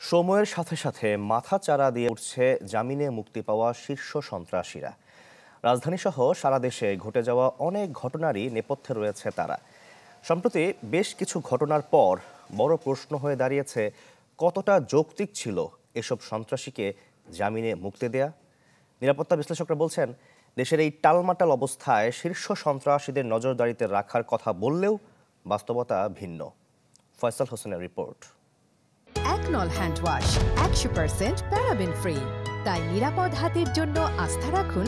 সময়ের সাথে সাথে মাথা চাড়া দিয়ে উঠছে জামিনে মুক্তি পাওয়া শীর্ষ সন্ত্রাসীরা। রাজধানীসহ সারা দেশে ঘটে যাওয়া অনেক ঘটনারই নেপথ্যে রয়েছে তারা। সম্প্রতি বেশ কিছু ঘটনার পর বড় প্রশ্ন হয়ে দাঁড়িয়েছে, কতটা যৌক্তিক ছিল এসব সন্ত্রাসীকে জামিনে মুক্তি দেয়া। নিরাপত্তা বিশ্লেষকরা বলছেন, দেশের এই টালমাটাল অবস্থায় শীর্ষ সন্ত্রাসীদের নজরদারিতে রাখার কথা বললেও বাস্তবতা ভিন্ন। ফয়সাল হোসেনের রিপোর্ট। একনল হ্যান্ড ওয়াশ 100% প্যারাবেন ফ্রি, তাই নিরাপদ হাতের জন্য আস্থা রাখুন।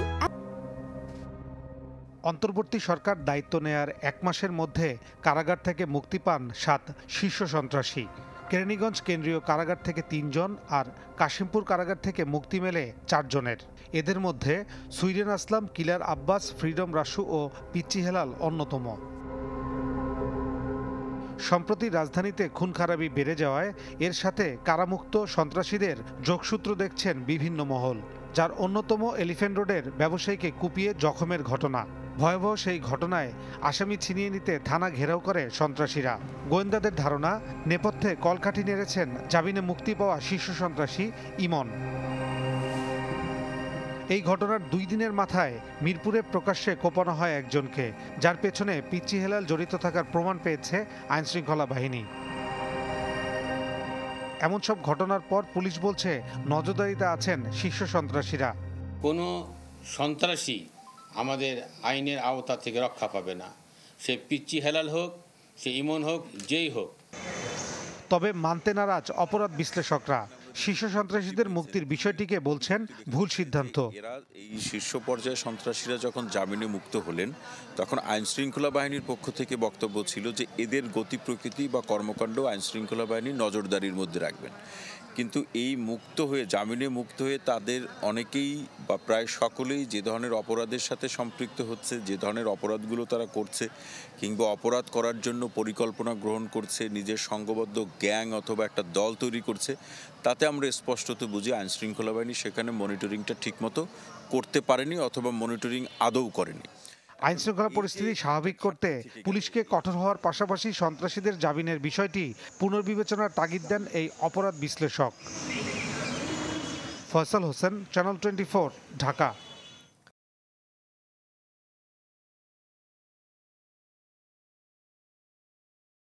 অন্তর্বর্তী সরকার দায়িত্ব নেয়ার 1 মাসের মধ্যে কারাগার থেকে মুক্তি পান 7 শীর্ষ সন্ত্রাসী। কেরানীগঞ্জ কেন্দ্রীয় কারাগার থেকে 3 জন আর কাশিমপুর কারাগার থেকে মুক্তি মেলে 4 জনের। এদের মধ্যে সুইডেন আসলাম, কিলার আব্বাস, ফ্রিডম রাসু ও পিচ্চি হেলাল অন্যতম। সম্প্রতি রাজধানীতে খুন খারাপি বেড়ে যাওয়ায় এর সাথে কারামুক্ত সন্ত্রাসীদের যোগসূত্র দেখছেন বিভিন্ন মহল, যার অন্যতম এলিফ্যান্ট রোডের ব্যবসায়ীকে কুপিয়ে জখমের ঘটনা। ভয়াবহ সেই ঘটনায় আসামি ছিনিয়ে নিতে থানা ঘেরাও করে সন্ত্রাসীরা। গোয়েন্দাদের ধারণা, নেপথ্যে কলকাঠি নেড়েছেন জামিনে মুক্তি পাওয়া শীর্ষ সন্ত্রাসী ইমন। এই ঘটনার 2 দিনের মাথায় মিরপুরে প্রকাশ্যে কোপানো হয় একজনকে, যার পেছনে পিচ্চি হেলাল জড়িত থাকার প্রমাণ পেয়েছে আইনশৃঙ্খলা বাহিনী। এমন সব ঘটনার পর পুলিশ বলছে নজরদারিতে আছেন শীর্ষ সন্ত্রাসীরা। কোনো সন্ত্রাসী আমাদের আইনের আওতা থেকে রক্ষা পাবে না, সে পিচ্চি হেলাল হোক, সে ইমন হোক, যেই হোক। তবে মানতে নারাজ অপরাধ বিশ্লেষকরা। শীর্ষ সন্ত্রাসীদের মুক্তির বিষয়টিকে বলছেন ভুল সিদ্ধান্ত। এই শীর্ষ পর্যায়ে সন্ত্রাসীরা যখন জামিনে মুক্ত হলেন, তখন আইনশৃঙ্খলা বাহিনীর পক্ষ থেকে বক্তব্য ছিল যে এদের গতি প্রকৃতি বা কর্মকাণ্ড আইনশৃঙ্খলা বাহিনীর নজরদারির মধ্যে রাখবেন। কিন্তু এই জামিনে মুক্ত হয়ে তাদের অনেকেই বা প্রায় সকলেই যে ধরনের অপরাধের সাথে সম্পৃক্ত হচ্ছে, যে ধরনের অপরাধগুলো তারা করছে কিংবা অপরাধ করার জন্য পরিকল্পনা গ্রহণ করছে, নিজের সংঘবদ্ধ গ্যাং অথবা একটা দল তৈরি করছে, তাতে আমরা স্পষ্টত বুঝি আইনশৃঙ্খলা বাহিনী সেখানে মনিটরিংটা ঠিকমতো করতে পারেনি অথবা মনিটরিং আদৌ করেনি। আইনশৃঙ্খলা পরিস্থিতি স্বাভাবিক করতে পুলিশকে কঠোর হওয়ার পাশাপাশি সন্ত্রাসীদের জামিনের বিষয়টি পুনর্বিবেচনার তাগিদ দেন এই অপরাধ বিশ্লেষক। ফয়সাল হোসেন, চ্যানেল 24, ঢাকা।